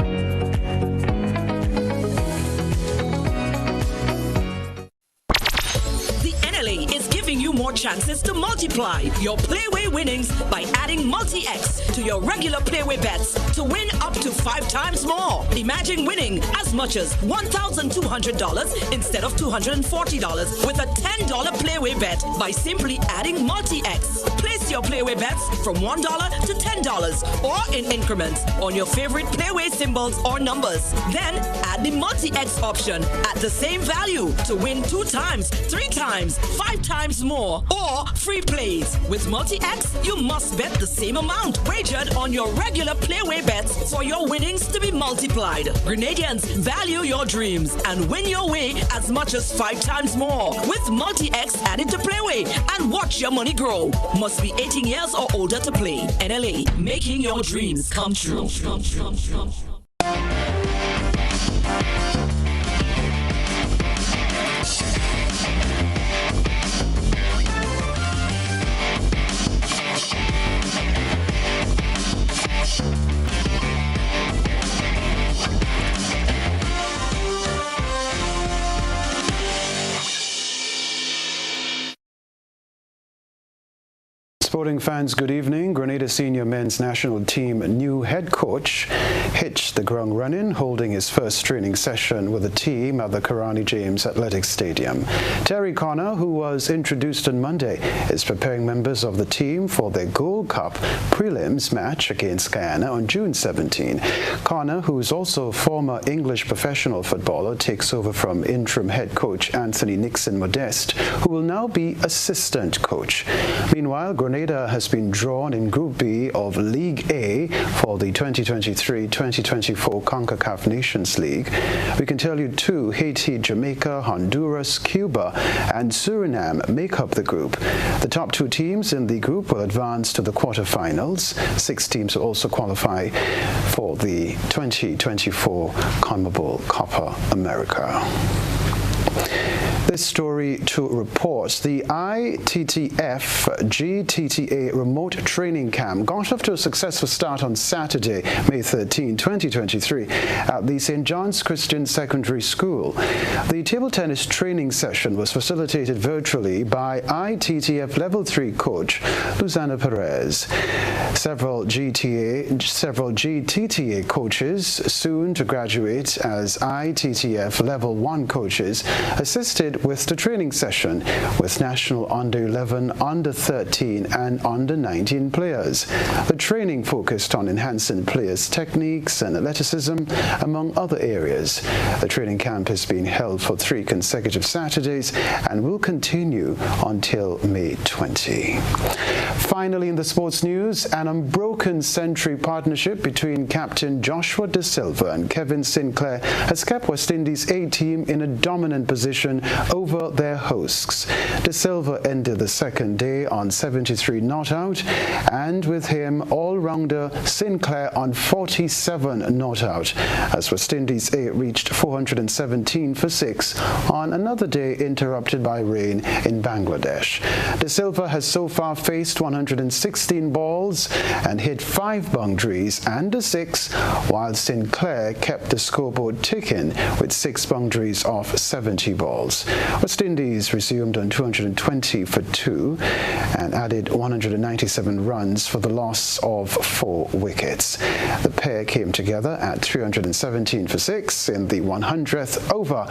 [SPEAKER 25] Is giving you more chances to multiply your Playway winnings by adding multi-X to your regular Playway bets to win up to 5 times more. Imagine winning as much as $1,200 instead of $240 with a $10 Playway bet by simply adding multi-X. Place your Playway bets from $1 to $10 or in increments on your favorite Playway symbols or numbers. Then add the multi-X option at the same value to win 2 times, 3 times, 5 times more, or free plays. With multi-X, you must bet the same amount wagered on your regular Playway bets for your winnings to be multiplied. Grenadians, value your dreams and win your way as much as 5 times more with multi-X added to Playway, and watch your money grow. Must be 18 years or older to play. NLA, making your dreams come true.
[SPEAKER 6] Sporting fans, good evening. Grenada senior men's national team new head coach hit the ground running, holding his first training session with the team at the Karani James Athletic Stadium. Terry Connor, who was introduced on Monday, is preparing members of the team for their Gold Cup prelims match against Guyana on June 17. Connor, who is also a former English professional footballer, takes over from interim head coach Anthony Nixon Modeste, who will now be assistant coach. Meanwhile, Grenada has been drawn in Group B of League A for the 2023-2024 CONCACAF Nations League. We can tell you too, Haiti, Jamaica, Honduras, Cuba, and Suriname make up the group. The top 2 teams in the group will advance to the quarterfinals. 6 teams will also qualify for the 2024 CONMEBOL Copa America. This story to report. The ITTF GTTA remote training camp got off to a successful start on Saturday, May 13, 2023, at the St. John's Christian Secondary School. The table tennis training session was facilitated virtually by ITTF Level 3 coach Luzana Perez. Several GTTA coaches, soon to graduate as ITTF Level 1 coaches, assisted with the training session with national under-11, under-13 and under-19 players. The training focused on enhancing players' techniques and athleticism, among other areas. The training camp has been held for 3 consecutive Saturdays and will continue until May 20. Finally, in the sports news, an unbroken century partnership between Captain Joshua De Silva and Kevin Sinclair has kept West Indies A team in a dominant position over their hosts. De Silva ended the second day on 73 not out, and with him all-rounder Sinclair on 47 not out, as West Indies A reached 417 for 6 on another day interrupted by rain in Bangladesh. De Silva has so far faced 116 balls and hit 5 boundaries and a 6, while Sinclair kept the scoreboard ticking with 6 boundaries off 70 balls. West Indies resumed on 220 for 2 and added 197 runs for the loss of 4 wickets. The pair came together at 317 for 6 in the 100th over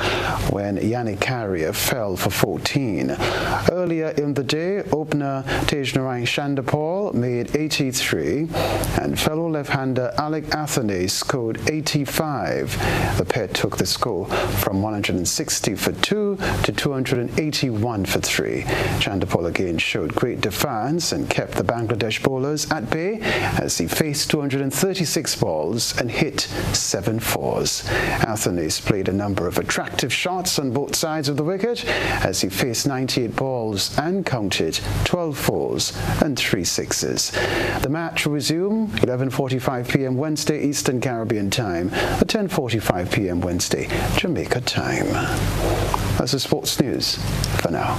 [SPEAKER 6] when Yannick Carrier fell for 14. Earlier in the day, opener Tejnarine Chandapal made 83 and fellow left-hander Alec Athene scored 85. The pair took the score from 160 for 2 to 281 for 3. Chandapal again showed great defiance and kept the Bangladesh bowlers at bay as he faced 236 balls and hit 7 fours. Athenes played a number of attractive shots on both sides of the wicket as he faced 98 balls and counted 12 fours and 3 sixes. The match will resume 11:45 p.m. Wednesday Eastern Caribbean time at 10:45 p.m. Wednesday Jamaica time. That's the sports news for now.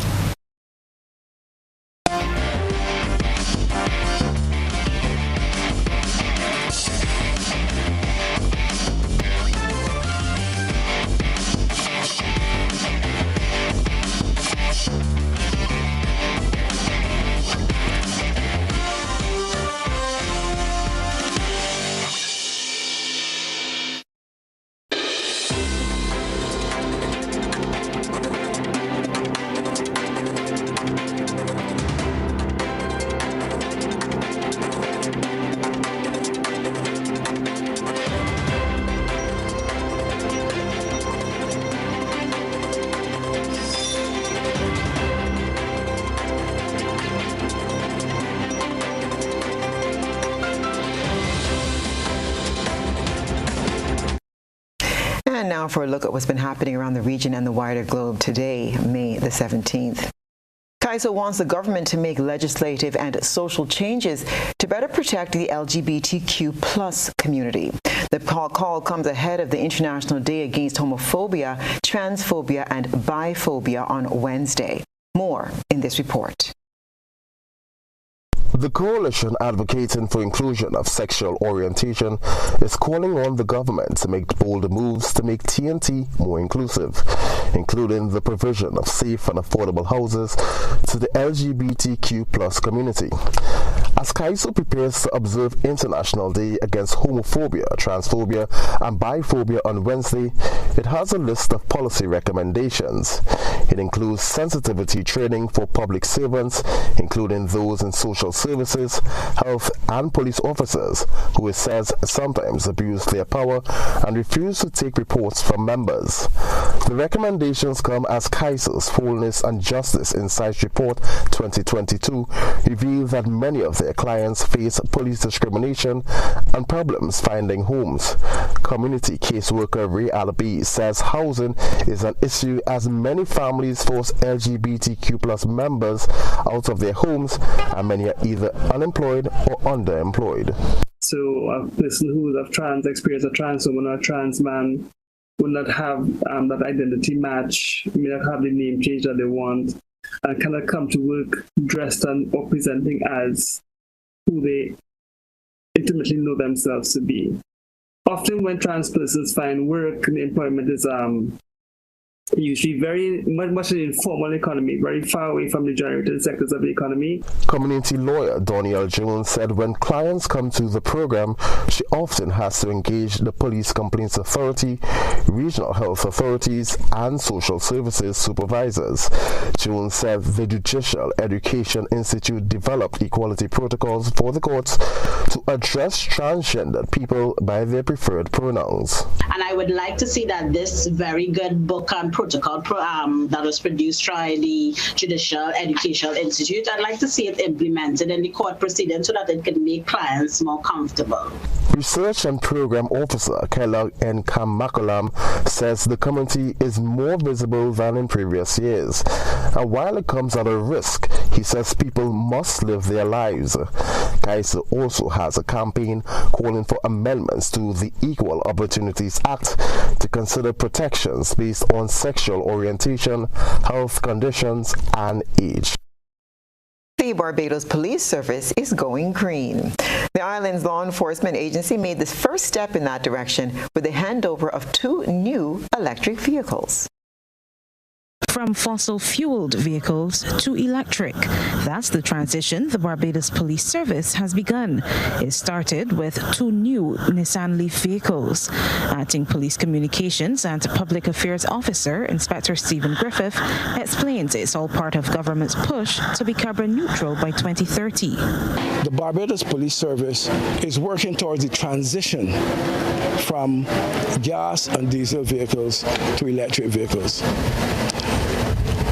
[SPEAKER 5] And now for a look at what's been happening around the region and the wider globe today, May the 17th. CAISO wants the government to make legislative and social changes to better protect the LGBTQ plus community. The call comes ahead of the International Day Against Homophobia, Transphobia, and Biphobia on Wednesday. More in this report.
[SPEAKER 4] The coalition advocating for inclusion of sexual orientation is calling on the government to make bolder moves to make TNT more inclusive, including the provision of safe and affordable houses to the LGBTQ plus community. As CAISO prepares to observe International Day Against Homophobia, Transphobia, and Biphobia on Wednesday, it has a list of policy recommendations. It includes sensitivity training for public servants, including those in social services, health, and police officers who it says sometimes abuse their power and refuse to take reports from members. The recommendations come as CAISO's Wholeness and Justice Insights Report 2022 revealed that many of their clients face police discrimination and problems finding homes. Community caseworker Ray Alabi says housing is an issue as many families force LGBTQ plus members out of their homes and many are either unemployed or underemployed.
[SPEAKER 21] So a person who's of trans experience, a trans woman or a trans man,
[SPEAKER 7] will not have that identity match, may not have the name change that they want, and cannot come to work dressed or presenting as who they intimately know themselves to be. Often when trans persons find work, the employment is usually very much an informal economy, very far away from the generating sectors of the economy.
[SPEAKER 4] Community lawyer Donielle Jones said when clients come to the program, she often has to engage the Police Complaints Authority, regional health authorities, and social services supervisors. Jones said the Judicial Education Institute developed equality protocols for the courts to address transgendered people by their preferred pronouns.
[SPEAKER 21] And I would like to see that this very good book on protocol that was produced by the Judicial Education Institute, I'd like to see it implemented in the court proceedings so that it can make clients more comfortable.
[SPEAKER 4] Research and Program Officer Kellogg N. Kamakolam says the community is more visible than in previous years. And while it comes at a risk, he says people must live their lives. Kaiser also has a campaign calling for amendments to the Equal Opportunities Act to consider protections based on sexual orientation, health conditions, and age.
[SPEAKER 5] The Barbados Police Service is going green. The island's law enforcement agency made this first step in that direction with the handover of 2 new electric vehicles.
[SPEAKER 22] From fossil-fueled vehicles to electric. That's the transition the Barbados Police Service has begun. It started with 2 new Nissan Leaf vehicles. Acting Police Communications and Public Affairs Officer Inspector Stephen Griffith explains it's all part of government's push to be carbon neutral by 2030.
[SPEAKER 23] The Barbados Police Service is working towards the transition from gas and diesel vehicles to electric vehicles.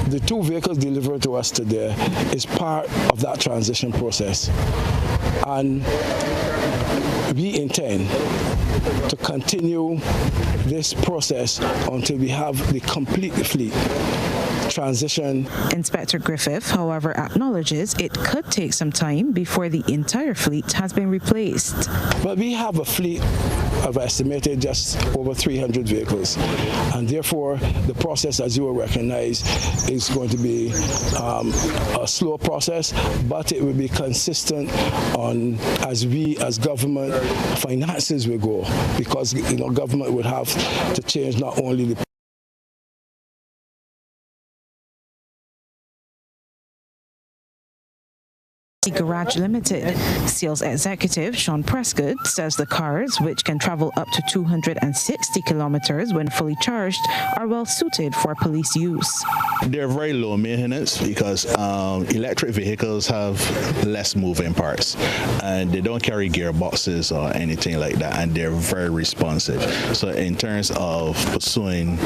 [SPEAKER 23] The 2 vehicles delivered to us today is part of that transition process. And we intend to continue this process until we have the complete fleet transition.
[SPEAKER 22] Inspector Griffith, however, acknowledges it could take some time before the entire fleet has been replaced.
[SPEAKER 23] But we have a fleet of estimated just over 300 vehicles, and therefore the process, as you will recognize, is going to be a slow process, but it will be consistent on as we as government finances will go, because government would have to change not only the
[SPEAKER 22] Garage Limited. Sales executive Sean Prescott says the cars, which can travel up to 260 kilometers when fully charged, are well suited for police use.
[SPEAKER 24] They're very low maintenance because electric vehicles have less moving parts and they don't carry gearboxes or anything like that, and they're very responsive. So in terms of pursuing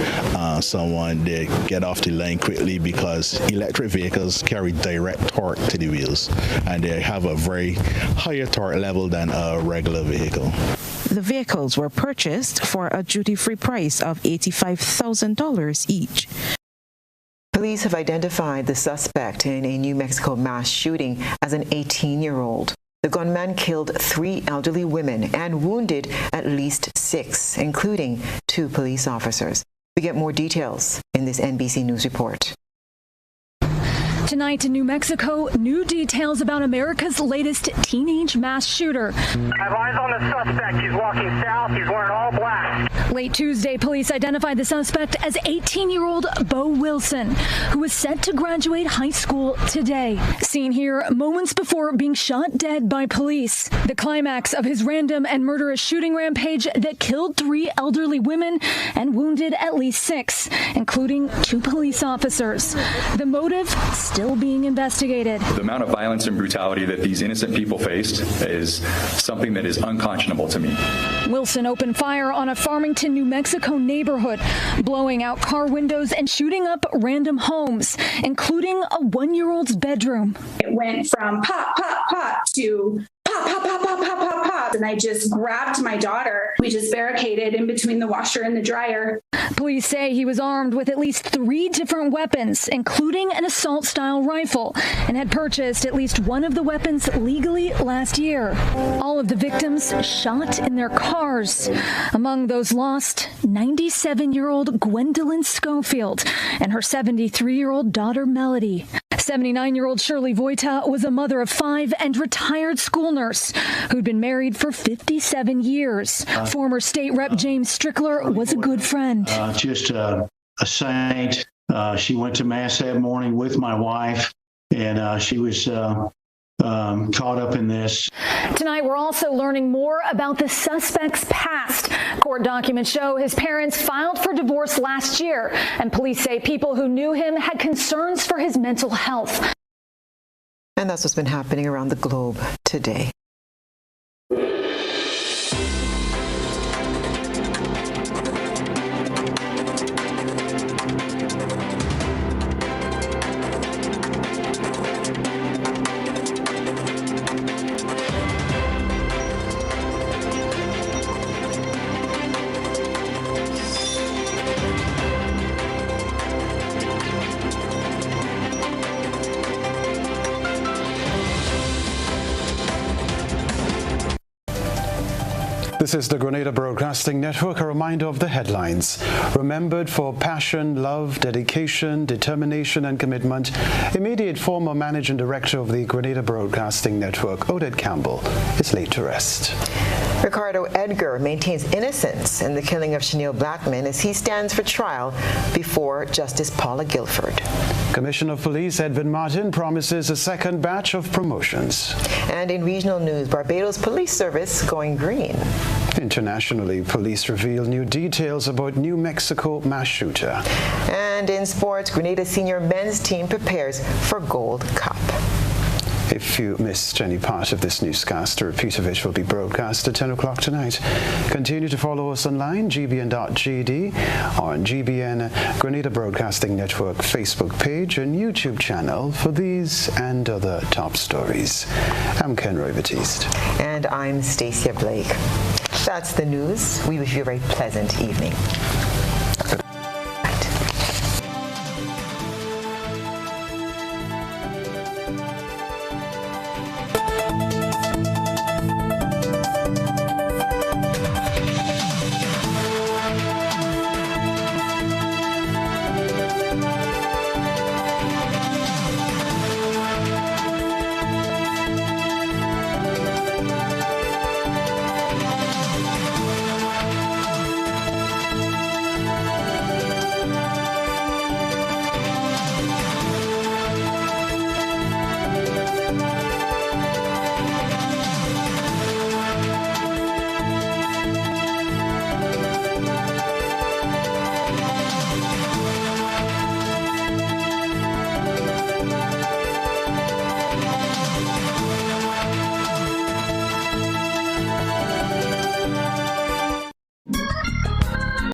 [SPEAKER 24] someone, they get off the line quickly because electric vehicles carry direct torque to the wheels, and they have a very higher torque level than a regular vehicle.
[SPEAKER 22] The vehicles were purchased for a duty-free price of $85,000 each.
[SPEAKER 5] Police have identified the suspect in a New Mexico mass shooting as an 18-year-old. The gunman killed 3 elderly women and wounded at least 6, including 2 police officers. We get more details in this NBC News report.
[SPEAKER 26] Tonight in New Mexico, new details about America's latest teenage mass shooter.
[SPEAKER 27] I have eyes on the suspect. He's walking south. He's wearing all black.
[SPEAKER 26] Late Tuesday, police identified the suspect as 18-year-old Bo Wilson, who was set to graduate high school today. Seen here moments before being shot dead by police. The climax of his random and murderous shooting rampage that killed 3 elderly women and wounded at least 6, including 2 police officers. The motive still being investigated.
[SPEAKER 28] The amount of violence and brutality that these innocent people faced is something that is unconscionable to me.
[SPEAKER 26] Wilson opened fire on a Farmington, New Mexico neighborhood, blowing out car windows and shooting up random homes, including a 1-year-old's bedroom.
[SPEAKER 29] It went from pop, pop, pop to pop, pop, pop, pop, pop, pop, pop.
[SPEAKER 2] And I just grabbed my daughter. We just barricaded in between the washer and the dryer.
[SPEAKER 26] Police say he was armed with at least 3 different weapons, including an assault-style rifle, and had purchased at least one of the weapons legally last year. All of the victims shot in their cars. Among those lost, 97-year-old Gwendolyn Schofield and her 73-year-old daughter Melody. 79-year-old Shirley Voita was a mother of 5 and retired school nurse who'd been married for 57 years. Former State Rep James Strickler was a good friend.
[SPEAKER 8] Just a saint. She went to Mass that morning with my wife, and she was caught up in this.
[SPEAKER 26] Tonight, we're also learning more about the suspect's past. Court documents show his parents filed for divorce last year, and police say people who knew him had concerns for his mental health.
[SPEAKER 5] And that's what's been happening around the globe today.
[SPEAKER 6] This is the Grenada Broadcasting Network. A reminder of the headlines. Remembered for passion, love, dedication, determination, and commitment, immediate former Managing Director of the Grenada Broadcasting Network, Odette Campbell, is laid to rest.
[SPEAKER 5] Ricardo Edgar maintains innocence in the killing of Chanel Blackman as he stands for trial before Justice Paula Guilford.
[SPEAKER 6] Commissioner of Police Edwin Martin promises a second batch of promotions.
[SPEAKER 5] And in regional news, Barbados Police Service going green.
[SPEAKER 6] Internationally, police reveal new details about New Mexico mass shooter.
[SPEAKER 5] And in sports, Grenada senior men's team prepares for Gold Cup.
[SPEAKER 6] If you missed any part of this newscast, a repeat of it will be broadcast at 10 o'clock tonight. Continue to follow us online, gbn.gd, on GBN Grenada Broadcasting Network Facebook page and YouTube channel for these and other top stories. I'm Kenroy, Baptiste.
[SPEAKER 5] And I'm Stasia Blake. That's the news. We wish you a very pleasant evening.